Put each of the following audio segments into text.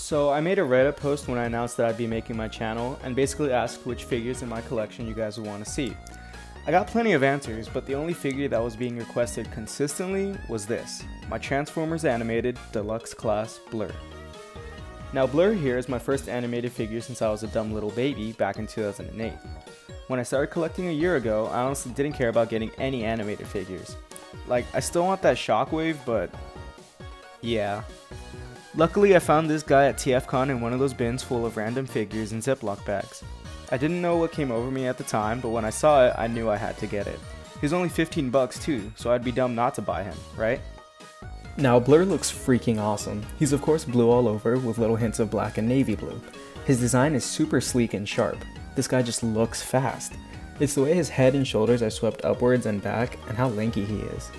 So I made a Reddit post when I announced that I'd be making my channel and basically asked which figures in my collection you guys would want to see. I got plenty of answers, but the only figure that was being requested consistently was this, my Transformers animated deluxe class Blurr. Now Blurr here is my first animated figure since I was a dumb little baby back in 2008. When I started collecting a year ago, I honestly didn't care about getting any animated figures. Like, I still want that Shockwave, but yeah. Luckily, I found this guy at TFCon in one of those bins full of random figures and Ziploc bags. I didn't know what came over me at the time, but when I saw it, I knew I had to get it. He was only 15 bucks too, so I'd be dumb not to buy him, right? Now Blurr looks freaking awesome. He's of course blue all over with little hints of black and navy blue. His design is super sleek and sharp. This guy just looks fast. It's the way his head and shoulders are swept upwards and back and how lanky he is.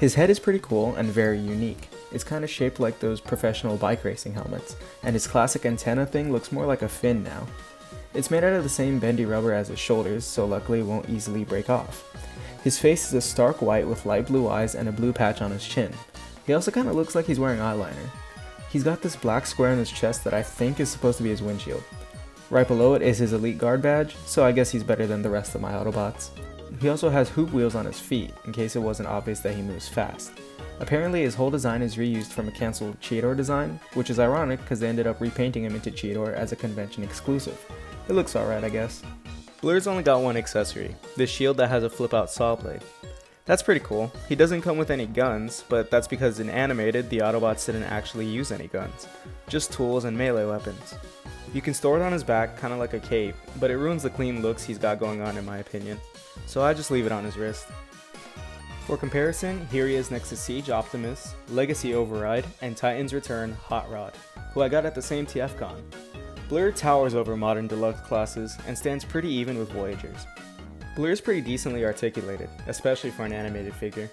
His head is pretty cool and very unique. It's kind of shaped like those professional bike racing helmets, and his classic antenna thing looks more like a fin now. It's made out of the same bendy rubber as his shoulders, so luckily it won't easily break off. His face is a stark white with light blue eyes and a blue patch on his chin. He also kind of looks like he's wearing eyeliner. He's got this black square in his chest that I think is supposed to be his windshield. Right below it is his Elite Guard badge, so I guess he's better than the rest of my Autobots. He also has hoop wheels on his feet, in case it wasn't obvious that he moves fast. Apparently his whole design is reused from a cancelled Cheetor design, which is ironic because they ended up repainting him into Cheetor as a convention exclusive. It looks alright, I guess. Blurr's only got one accessory, this shield that has a flip-out saw blade. That's pretty cool. He doesn't come with any guns, but that's because in animated, the Autobots didn't actually use any guns, just tools and melee weapons. You can store it on his back, kinda like a cape, but it ruins the clean looks he's got going on in my opinion, so I just leave it on his wrist. For comparison, here he is next to Siege Optimus, Legacy Override, and Titan's Return Hot Rod, who I got at the same TFCon. Blurr towers over modern deluxe classes and stands pretty even with Voyagers. Blurr is pretty decently articulated, especially for an animated figure.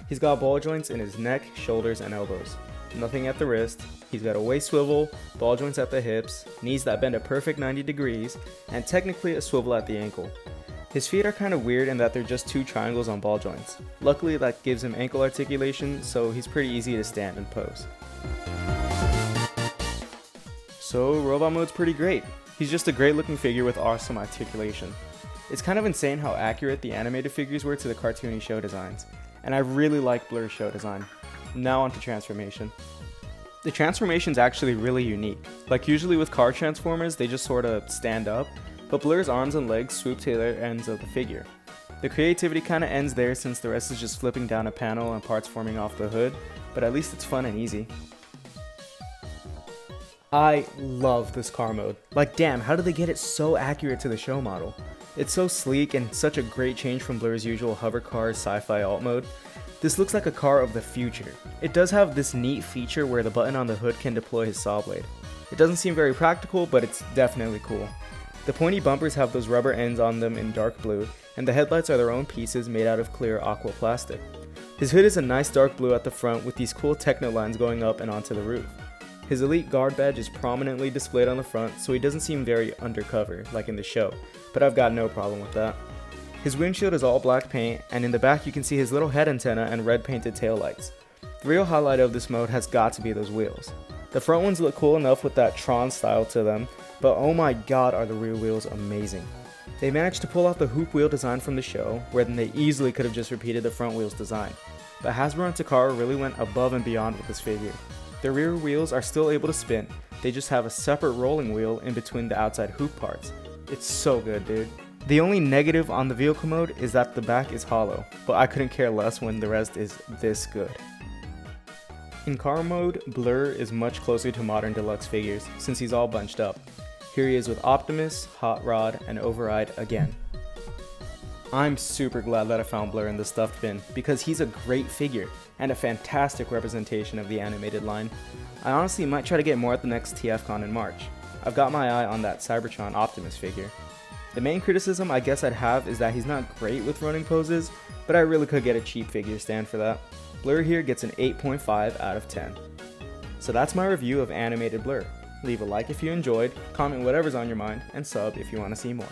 He's got ball joints in his neck, shoulders, and elbows. Nothing at the wrist, he's got a waist swivel, ball joints at the hips, knees that bend a perfect 90 degrees, and technically a swivel at the ankle. His feet are kind of weird in that they're just two triangles on ball joints. Luckily that gives him ankle articulation, so he's pretty easy to stand and pose. So robot mode's pretty great. He's just a great looking figure with awesome articulation. It's kind of insane how accurate the animated figures were to the cartoony show designs, and I really like Blurr's show design. Now onto transformation. The transformation's actually really unique. Like usually with car transformers, they just sorta stand up, but Blurr's arms and legs swoop to the ends of the figure. The creativity kinda ends there since the rest is just flipping down a panel and parts forming off the hood, but at least it's fun and easy. I love this car mode. Like damn, how did they get it so accurate to the show model? It's so sleek and such a great change from Blurr's usual hover car sci-fi alt mode. This looks like a car of the future. It does have this neat feature where the button on the hood can deploy his saw blade. It doesn't seem very practical, but it's definitely cool. The pointy bumpers have those rubber ends on them in dark blue, and the headlights are their own pieces made out of clear aqua plastic. His hood is a nice dark blue at the front with these cool techno lines going up and onto the roof. His Elite Guard badge is prominently displayed on the front, so he doesn't seem very undercover like in the show, but I've got no problem with that. His windshield is all black paint, and in the back you can see his little head antenna and red painted taillights. The real highlight of this mode has got to be those wheels. The front ones look cool enough with that Tron style to them, but oh my god are the rear wheels amazing. They managed to pull off the hoop wheel design from the show, where then they easily could have just repeated the front wheels design. But Hasbro and Takara really went above and beyond with this figure. The rear wheels are still able to spin, they just have a separate rolling wheel in between the outside hoop parts. It's so good, dude. The only negative on the vehicle mode is that the back is hollow, but I couldn't care less when the rest is this good. In car mode, Blurr is much closer to modern deluxe figures since he's all bunched up. Here he is with Optimus, Hot Rod, and Override again. I'm super glad that I found Blurr in the stuffed bin because he's a great figure and a fantastic representation of the animated line. I honestly might try to get more at the next TFCon in March. I've got my eye on that Cybertron Optimus figure. The main criticism I guess I'd have is that he's not great with running poses, but I really could get a cheap figure stand for that. Blurr here gets an 8.5 out of 10. So that's my review of animated Blurr. Leave a like if you enjoyed, comment whatever's on your mind, and sub if you want to see more.